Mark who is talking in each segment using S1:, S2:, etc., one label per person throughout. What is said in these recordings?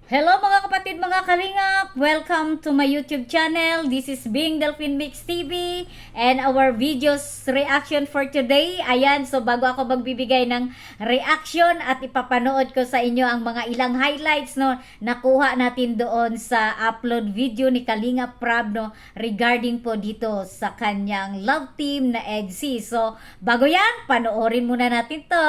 S1: Hello mga kapatid, mga kalingap! Welcome to my YouTube channel. This is Bing Delphine Mix TV and our videos reaction for today. Ayan, so bago ako magbibigay ng reaction at ipapanood ko sa inyo ang mga ilang highlights no nakuha natin doon sa upload video ni Kalingap Prab no regarding po dito sa kanyang love team na EDSI. So bago yan, panoorin muna natin to.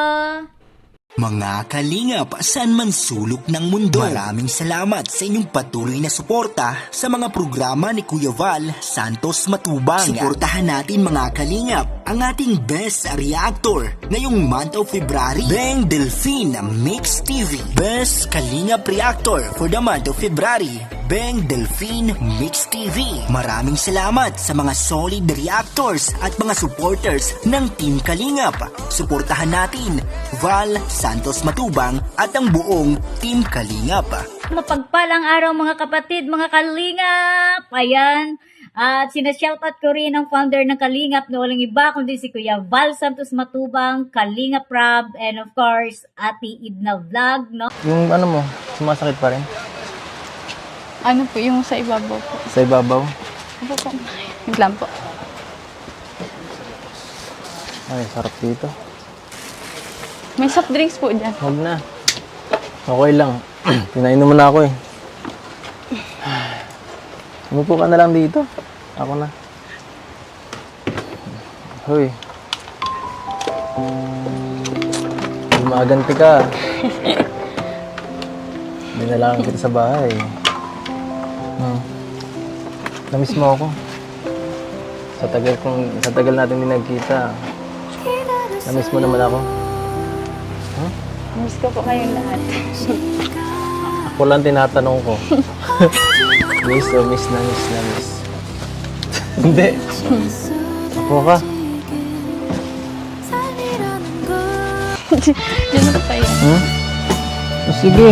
S2: Mga kalingap, saan man sulok ng mundo, maraming salamat sa inyong patuloy na suporta sa mga programa ni Kuya Val Santos Matubang. Suportahan natin mga kalingap ang ating best reactor ngayong month of February, Beng Delphine Mix TV. Best kalingap reactor for the month of February, Beng Delphine Mix TV. Maraming salamat sa mga solid reactors at mga supporters ng Team Kalingap. Suportahan natin Val Santos Matubang at ang buong Team Kalingap.
S1: Mapagpalang araw mga kapatid, mga Kalingap! Ayan, at sinashoutout ko rin ang founder ng Kalingap na walang iba kundi si Kuya Val Santos Matubang, Kalingap Prab, and of course, Ate Idna Vlog, no?
S3: Yung ano mo, sumasakit pa rin?
S4: Ano po, yung sa ibabaw po.
S3: Sa ibabaw?
S4: Ano po? Wait lang po.
S3: Ay, sarap dito.
S4: May soft drinks po dyan.
S3: Huwag na. Okay lang. Pinainom mo na ako eh. Umupo ka na lang dito. Ako na. Hoy. Gumaganti ka. Dinalangan kita sa bahay. Namiss mo ako. Sa tagal natin din nagkita. Namiss mo naman ako.
S4: Miss ko po kayong lahat.
S3: Ako lang tinatanong ko. Miss o miss na miss na miss. Hindi. Ako ka.
S4: Diyan na po tayo.
S3: O, sige.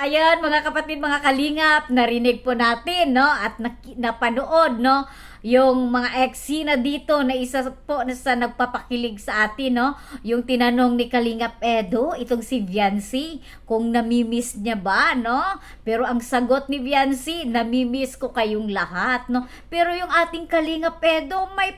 S1: Ayan, mga kapatid, mga Kalingap, narinig po natin, no? At napanood, no? Yung mga eksena dito na isa po na sa nagpapakilig sa atin, no? Yung tinanong ni Kalingap Edo, itong si Viancy, kung namimiss niya ba, no? Pero ang sagot ni Viancy, namimiss ko kayong lahat, no? Pero yung ating Kalingap Edo, may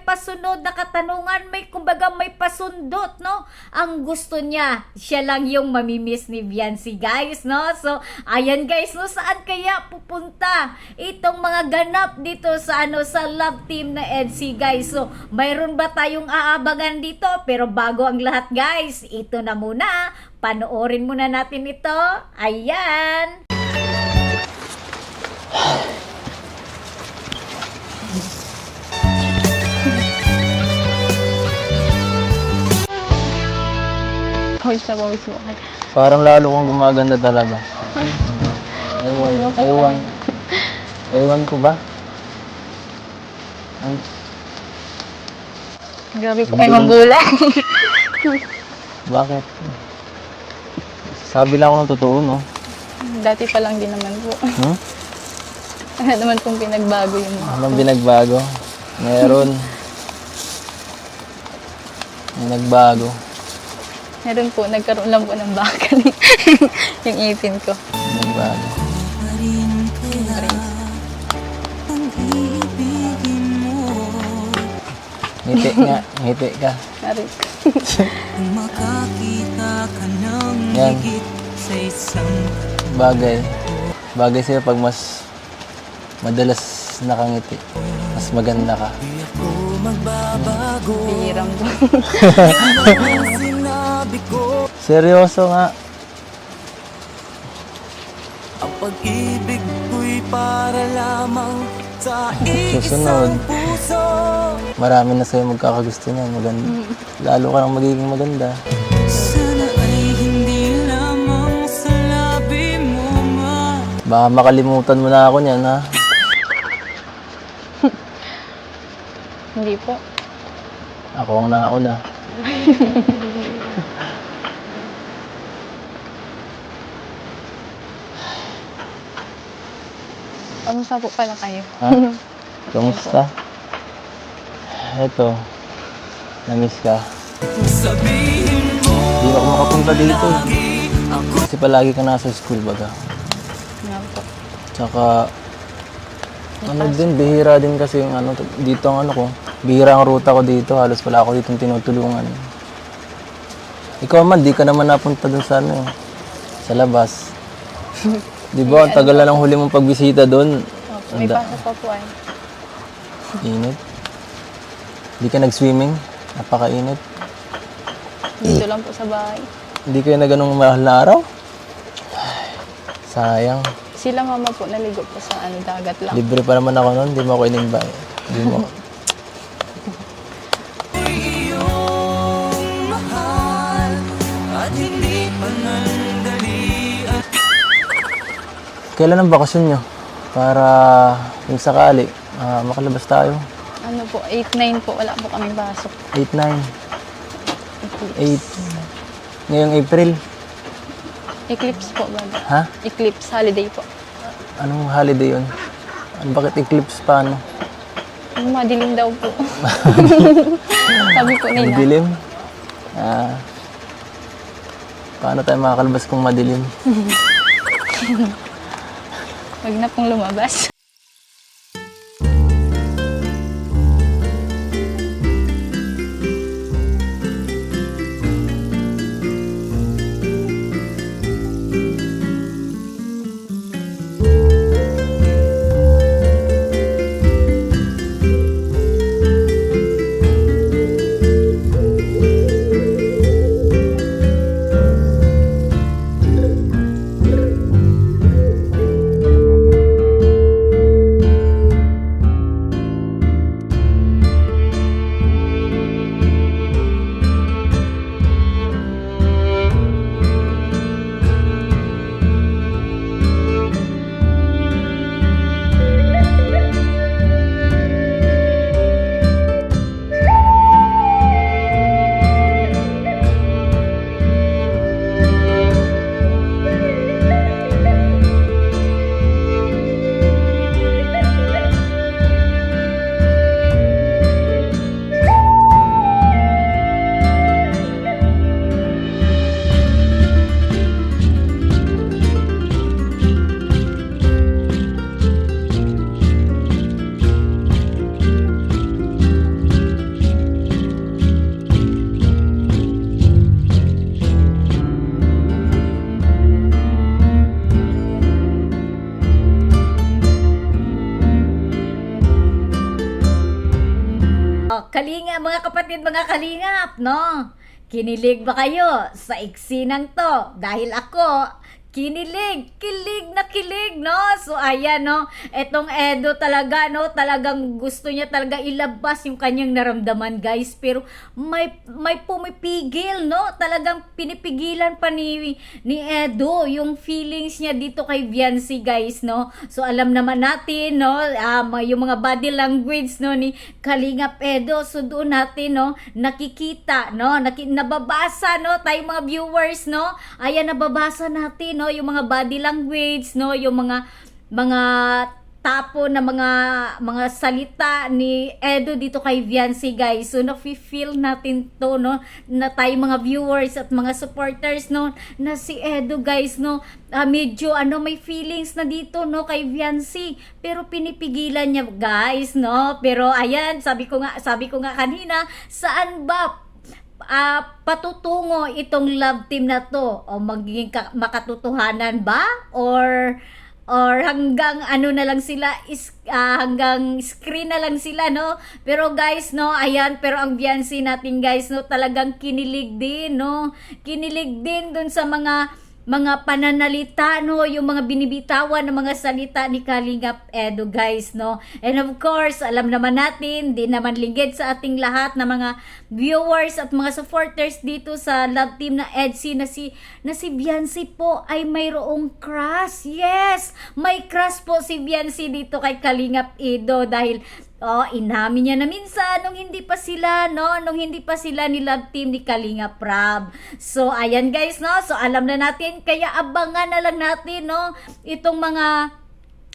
S1: pasunod na katanungan, kumbaga may pasundot, no? Ang gusto niya, siya lang yung mamimiss ni Viancy, guys, no? So, ayan guys, no? Saan kaya pupunta itong mga ganap dito sa sa love team na EDSI, guys? So, mayroon ba tayong aabangan dito? Pero bago ang lahat, guys, ito na muna. Panoorin muna natin ito. Ayan!
S4: Pawis na pawis mo kayo.
S3: Parang lalo kang gumaganda talaga. Ewan ko ba?
S4: Grabe po kayo magulang.
S3: Bakit? Sabi lang ako ng totoo, no?
S4: Dati pa lang din naman po. Ano naman pong pinagbago yung mga.
S3: Anong binagbago? Meron. May nagbago.
S4: Meron po, nagkaroon lang po ng bakal yung ipin ko.
S3: Nagbago. Ngiti nga, ngiti ka.
S4: Nari.
S3: Yan. Bagay sa'yo pag mas madalas nakangiti. Mas maganda ka.
S4: Bihirang po.
S3: Seryoso nga.
S2: Ang pag-ibig ko'y para lamang sa
S3: Susunod. Marami na sa'yo magkakagusto niyan. Maganda. Lalo ka nang magiging maganda.
S2: Sana ay hindi lamang sa labi mo,
S3: Baka makalimutan mo na ako niyan, ha?
S4: Hindi po.
S3: Ako ang nauna.
S4: Kamusta po pala kayo?
S3: Ha? Kamusta? Eto. Na-miss ka. Hindi ako makapunta dito. Kasi palagi ka nasa school baga.
S4: Nga po.
S3: Tsaka, ano din, bihira din kasi yung ano, dito ang ano ko. Bihira ang ruta ko dito, halos wala ako dito tinutulungan. Ikaw man, di ka naman napunta dun sa ano, sa labas. Di ba, ang tagal na lang huli mong pagbisita dun.
S4: Opo, may pasok pa po ay.
S3: Init. Di ka nag-swimming? Napakainit.
S4: Dito lang po sa bahay.
S3: Hindi kayo na ganong mahal na araw? Ay, sayang.
S4: Sila mama po naligo po sa ano, dagat lang.
S3: Libre pa naman ako noon, di mo ako inimbay. Di mo. Kailan ang bakasyon nyo? Para kung sakali, makalabas tayo.
S4: Ano po, 8-9 po, wala po kaming pasok.
S3: 8-9. 8. Ngayong April.
S4: Eclipse po ba?
S3: Ha?
S4: Eclipse, holiday po.
S3: Anong holiday yun? Bakit eclipse pa ano?
S4: Madilim daw po. Sabi po
S3: Ang
S4: nila.
S3: dilim? Paano tayo makakalabas kung madilim?
S4: Wag na pong lumabas.
S1: Kalinga, mga kapatid, mga kalingap, no? Kinilig ba kayo sa iksinang to? Dahil ako, kinilig, kilig na kilig, no? So, ayan, no? Etong Edo talaga, no? Talagang gusto niya talaga ilabas yung kanyang naramdaman, guys. Pero may pumipigil, no? Talagang pinipigilan pa ni Edo yung feelings niya dito kay Viancy, guys, no? So, alam naman natin, no? Yung mga body language, no? Ni Kalingap Edo. So, doon natin, no? Nakikita, no? Nababasa, no? Tayong mga viewers, no? Ayan, nababasa natin, no, yung mga body language, no, yung mga tapo na mga salita ni Edo dito kay Viancy, guys. So nafi-feel natin to, no, na tayo mga viewers at mga supporters, no, na si Edo, guys, no, medyo may feelings na dito, no, kay Viancy, pero pinipigilan niya, guys, no. Pero ayan, sabi ko nga kanina, saan ba patutungo itong love team na to? O magiging makatotohanan ba? Or hanggang ano na lang sila, hanggang screen na lang sila, no? Pero guys, no, ayan, pero ang Viancy natin, guys, no, talagang kinilig din, no? Kinilig din dun sa mga pananalita, no, yung mga binibitawan ng mga salita ni Kalingap Edo, guys, no. And of course, alam naman natin, di naman lingid sa ating lahat na mga viewers at mga supporters dito sa love team na EDC na si Viancy po ay mayroong crush. Yes, may crush po si Viancy dito kay Kalingap Edo dahil inamin niya na minsan nung hindi pa sila, no, nung hindi pa sila ni love team ni Kalinga Prab. So ayan, guys, no, so alam na natin, kaya abangan na lang natin, no, itong mga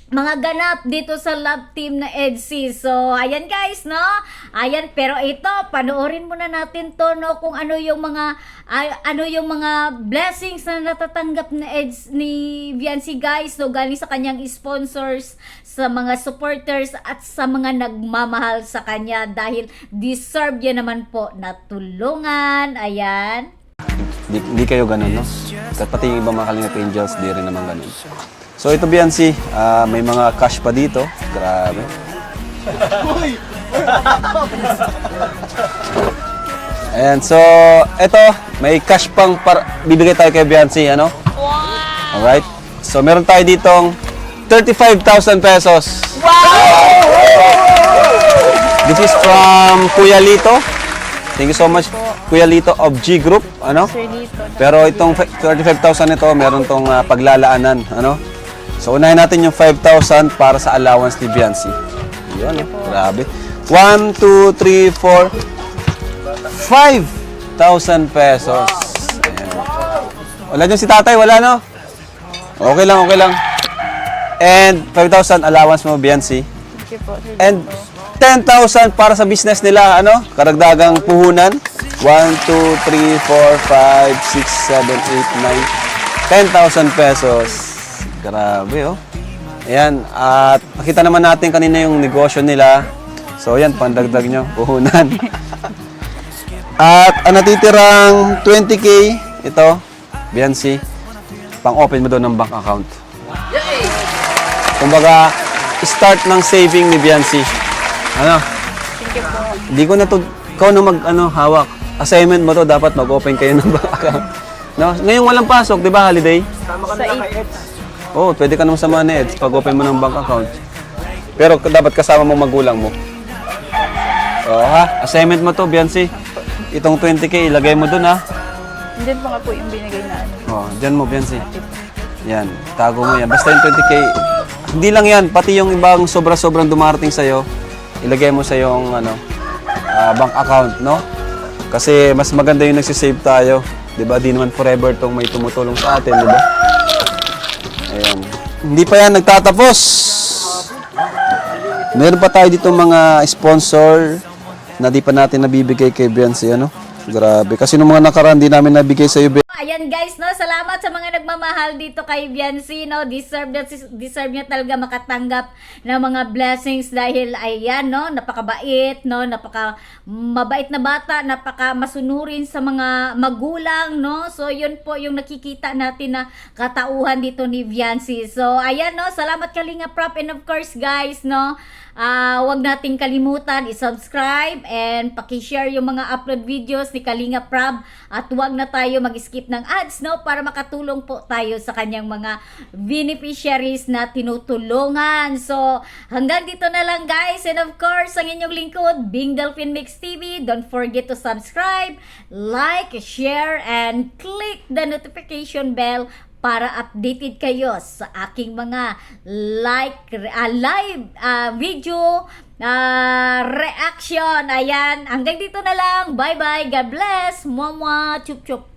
S1: mga ganap dito sa love team na EDSI. So, ayan guys, no? Ayan, pero ito, panoorin muna natin to, no? Kung ano yung mga blessings na natatanggap na ni Viancy, guys, no? Galing sa kanyang sponsors, sa mga supporters, at sa mga nagmamahal sa kanya dahil deserve niya naman po na tulungan. Ayan.
S5: Di kayo ganun, no? Pati yung ibang mga Kalingap Angels, di rin naman ganun. So ito Biancy, may mga cash pa dito. Grabe. Ayan, so ito, may cash pang bibigay tayo kay Biancy, ano? Wow! Alright. So meron tayo ditong 35,000 pesos. Wow! This is from Kuya Lito. Thank you so much, Kuya Lito of G Group, ano?
S4: Sir Lito.
S5: Pero itong 35,000 nito, meron tong paglalaanan, ano? So unahin natin yung 5,000 para sa allowance ni Biancy. Yun, grabe. 1, 2, 3, 4, 5,000 pesos. Ayan. Wala dyan si tatay, wala no? Okay lang, okay lang. And 5,000 allowance mo, Biancy.
S4: Thank you po, Sir
S5: And
S4: Lito.
S5: 10,000 para sa business nila, ano? Karagdagang puhunan. 1, 2, 3, 4, 5, 6, 7, 8, 9, 10,000 pesos. Grabe, oh. Ayan, at nakita naman natin kanina yung negosyo nila. So, ayan, pandagdag nyo, puhunan. At ang natitirang 20K, ito, Biancy, pang-open mo doon ng bank account. Kumbaga, start ng saving ni Biancy. Ano?
S4: Thank you po.
S5: Hindi ko na to, ikaw na hawak. Assignment mo to, dapat mag-open kayo ng bank account. No? Ngayon walang pasok, di ba, holiday?
S4: Sa 8.
S5: Oo, pwede ka naman sama ni Eds pag open mo ng bank account. Pero dapat kasama mo magulang mo. Oo ha, assignment mo to, Biancy. Itong 20K, ilagay mo dun ha.
S4: Diyan po nga po yung binigay na ano.
S5: Oo, dyan mo, Biancy. Yan, tago mo yan. Basta yung 20K, hindi lang yan, pati yung ibang sobra-sobrang dumarating sa'yo, ilagay mo sa yung bank account, no? Kasi mas maganda yung nagsisave tayo. Diba? Di naman forever tong may tumutulong sa atin, diba? Ayan. Hindi pa yan nagtatapos. Meron pa tayo dito mga sponsor na di pa natin nabibigay kay Biancy, ano? Grabe. Kasi nung mga nakaraan, di namin nabigay sa'yo,
S1: Ayan guys, no, salamat sa mga nagmamahal dito kay Biancy, no. Deserve niya talaga makatanggap ng mga blessings dahil ayan, no, napakabait, no, mabait na bata, napaka masunurin sa mga magulang, no. So yun po yung nakikita natin na katauhan dito ni Biancy. So ayan, no, salamat Kalingap Prab, and of course guys, no, wag nating kalimutan i-subscribe and paki-share yung mga upload videos ni Kalingap Prab, at wag na tayo mag-skip ng ads, no, para makatulong po tayo sa kanyang mga beneficiaries na tinutulungan. So hanggang dito na lang guys, and of course ang inyong lingkod, Bing Delphine Mix TV. Don't forget to subscribe, like, share, and click the notification bell para updated kayo sa aking mga live video reaction. Ayan, hanggang dito na lang. Bye bye. God bless. Mwah mwah. Chup chup.